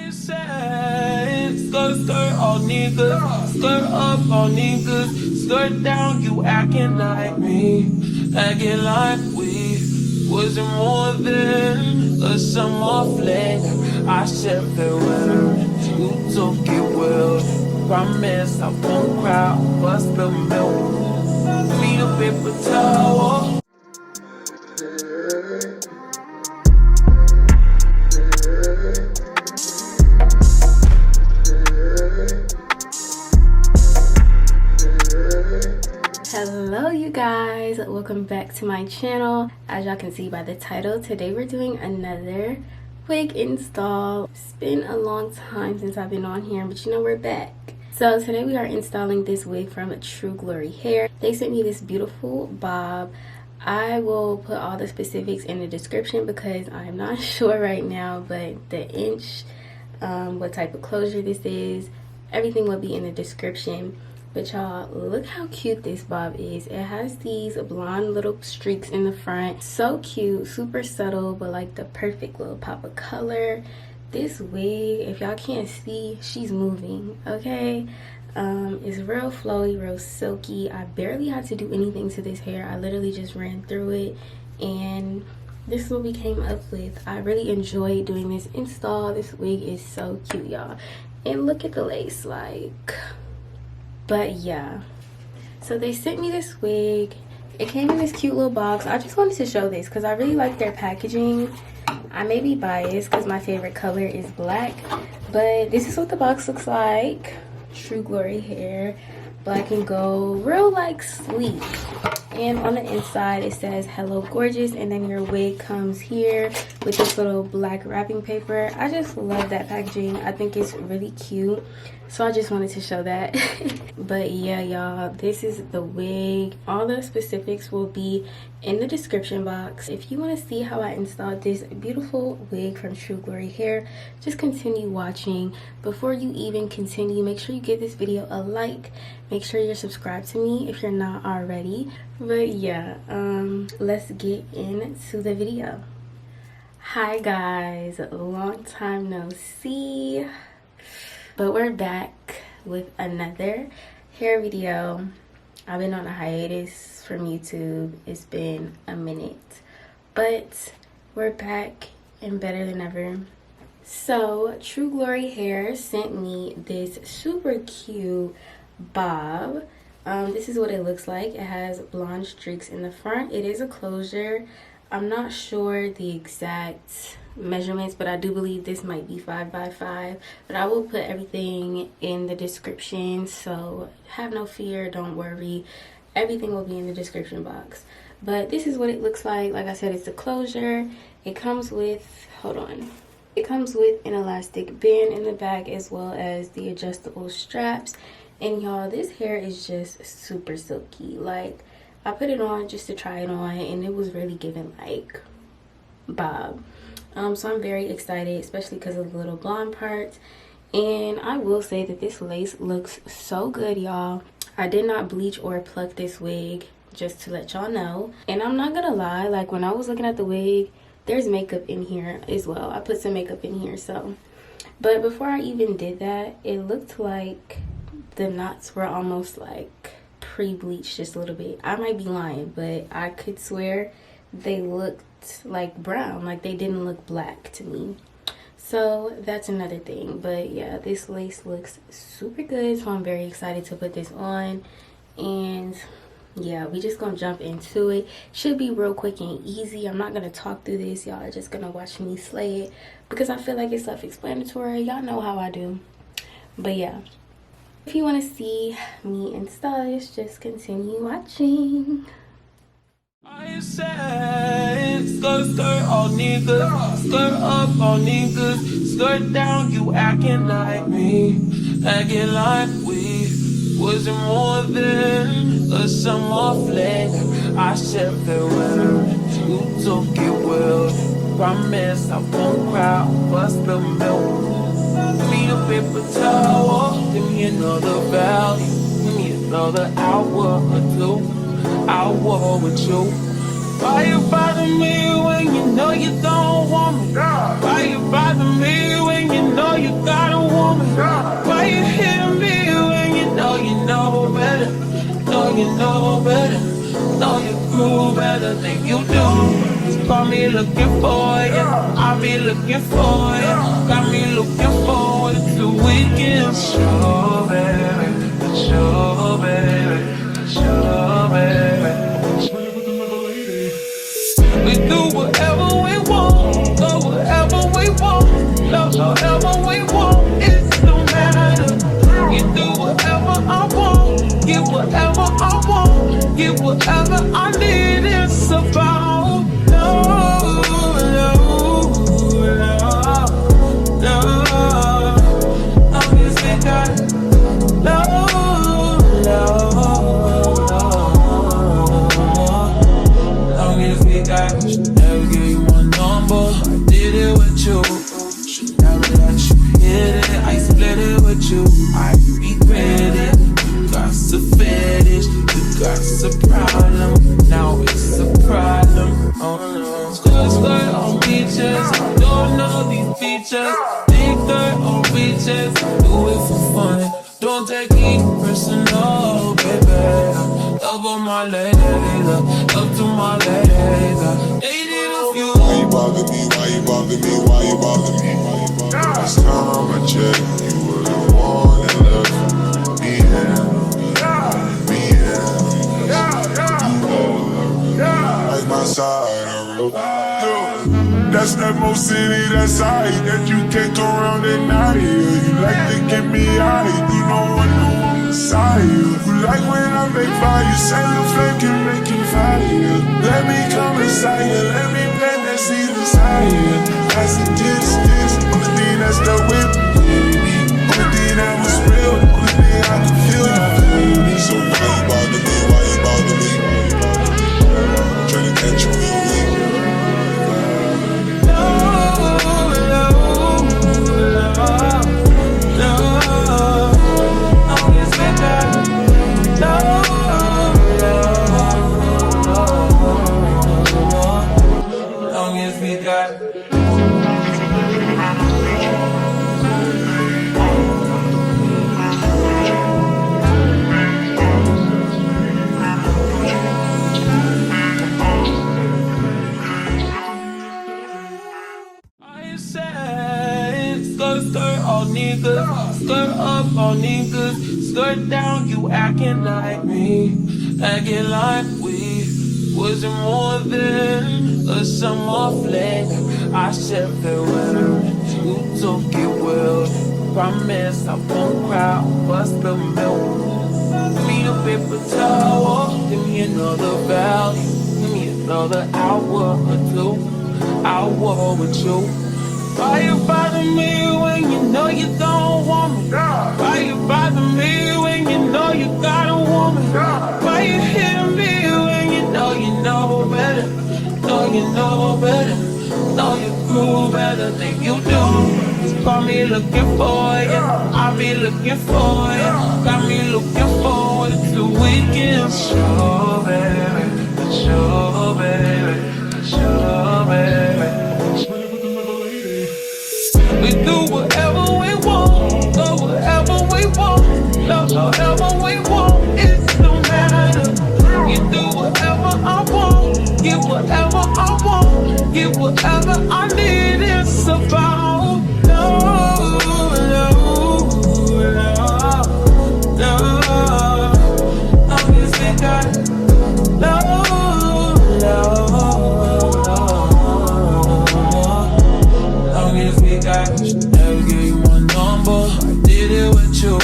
you say? Skirt all niggas, skirt up all niggas, skirt down, you acting like me, acting like we wasn't more than a summer fling. I said farewell, you took it well. Promise I won't cry, bust the milk, need a paper towel. Hello you guys, welcome back to my channel. As y'all can see by the title, today we're doing another wig install. It's been a long time since I've been on here, but you know, we're back. So today we are installing this wig from True Glory Hair. They sent me this beautiful bob. I will put all the specifics in the description because I'm not sure right now, but the inch, what type of closure this is, everything will be in the description. But y'all, look how cute this bob is. It has these blonde little streaks in the front. So cute, super subtle, but like the perfect little pop of color. This wig, if y'all can't see, she's moving, okay? It's real flowy, real silky. I barely had to do anything to this hair. I literally just ran through it, and this is what we came up with. I really enjoyed doing this install. This wig is so cute, y'all. And look at the lace, like... But yeah, so they sent me this wig. It came in this cute little box. I just wanted to show this because I really like their packaging. I may be biased because my favorite color is black, but this is what the box looks like. True Glory Hair, black and gold, real like sleek. And on the inside it says hello gorgeous, and then your wig comes here with this little black wrapping paper. I just love that packaging. I think it's really cute, so I just wanted to show that. But yeah, y'all, this is the wig. All the specifics will be in the description box. If you want to see how I installed this beautiful wig from True Glory Hair, just continue watching. Before you even continue, make sure you give this video a like. Make sure you're subscribed to me if you're not already. But yeah, let's get into the video. Hi guys, long time no see, but we're back with another hair video. I've been on a hiatus from YouTube. It's been a minute, but we're back and better than ever. So True Glory Hair sent me this super cute bob. This is what it looks like. It has blonde streaks in the front. It is a closure. I'm not sure the exact measurements, but I do believe this might be 5 by 5, but I will put everything in the description, so have no fear, don't worry, everything will be in the description box. But this is what it looks like. Like I said, it's a closure. It comes with, hold on, it comes with an elastic band in the back as well as the adjustable straps. And y'all, this hair is just super silky. Like, I put it on just to try it on, and it was really giving like bob. So I'm very excited, especially because of the little blonde parts. And I will say that this lace looks so good, y'all. I did not bleach or pluck this wig, just to let y'all know. And I'm not gonna lie, like when I was looking at the wig, there's makeup in here as well. I put some makeup in here, so. But before I even did that, it looked like the knots were almost like pre-bleached just a little bit. I might be lying, but I could swear they looked like brown, like they didn't look black to me. So that's another thing. But yeah, this lace looks super good, so I'm very excited to put this on. And yeah, we just gonna jump into it. Should be real quick and easy. I'm not gonna talk through this. Y'all are just gonna watch me slay it because I feel like it's self-explanatory. Y'all know how I do. But yeah, if you want to see me install this, just continue watching. I said, skirt all niggas, skirt up all niggas, skirt down, you acting like me, acting like we wasn't more than a summer fling. I said farewell, you took it well. Promise I won't cry, bust the milk, need a paper towel, give me another value, give me another hour or two. I war with you. Why you bother me when you know you don't want me? Why you bother me when you know you better than you do. Call me looking for you, I be looking for you. Got me looking forward to weekend. Sure, baby, sure, baby, sure, baby. We do whatever we want, go wherever we want, love however we want. It don't matter. You do whatever I want, get whatever I want, get whatever I need. It's about love, love, love, love. I guess we got love, love, love. Long as we got, should never give you my number. I did it with you, should never let you hit it. I split it with you, I regret it. You got a fetish, you got a problem. Now it's a problem, oh no. Skirt on beaches, don't know these features. Big dirt on beaches, do it for fun. Don't take it personal, baby. Love on my ladies, love to my ladies. Dated a few. Why you bother me? Why you bother me? Why you bother me? Last time I checked, you were the one that left me me like my side of road. That's that most city, that side that you can't go around at night. You like to get me high, you know I know I'm Messiah. You like when I make fire, say the flame can make you fire. Let me come inside you, let me plant that seed inside you. That's the distance, only thing that's the whip. Only thing that was real, only thing I can feel. So why you bother me, why you bother me? Trying to catch you real weak. Skirt up on niggas, skirt down, you acting like me, acting like we wasn't more than a summer fling. I shared farewell, you took it well. Promise I won't cry over spilled milk. Give me a paper towel, give me another value, give me another hour or two, hour with you. Why you bother me when you know you don't want me? Why you bother me when you know you got a woman? Why you hit me when you know better? Know you know better, know you grew better than you do. Call me looking for you, I be looking for you. Got me looking forward to weekend. Sure baby, sure baby, sure baby. We do whatever we want, go wherever we want, love however we want. It don't matter. You do whatever I want, get whatever I want, get whatever I need. It's about love, love, love, love. I guess we got love, love, love. Long as we got, should never give you my number. I did it with you,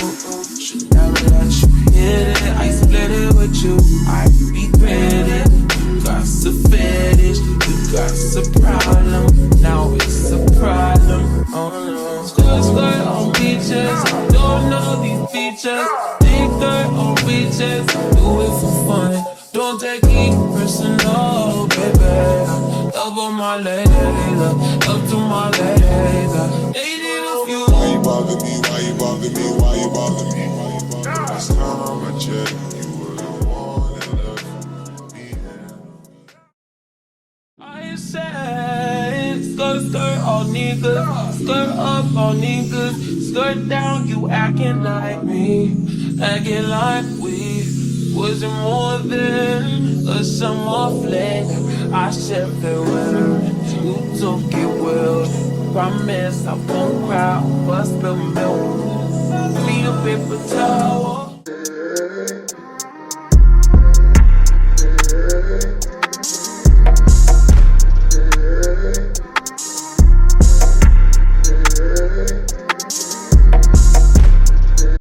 should never let you hit it. I split it with you, I regret it. You got a fetish, you got a problem. Now it's a problem, oh no. Skirt on beaches, don't know these features. Big dirt on beaches, do it for fun. Don't take it personal, baby. Love on my ladies, love to my ladies. Dated a few. Why you bother me? Why you bother me? Why you bother me? Last time I checked, you were the one that left me I said, skirt on niggas, skirt up on niggas, skirt down, you acting like me, acting like we wasn't more than a summer fling. I shared farewell. You took it well. Promise I won't cry, bust the milk. Need a paper towel.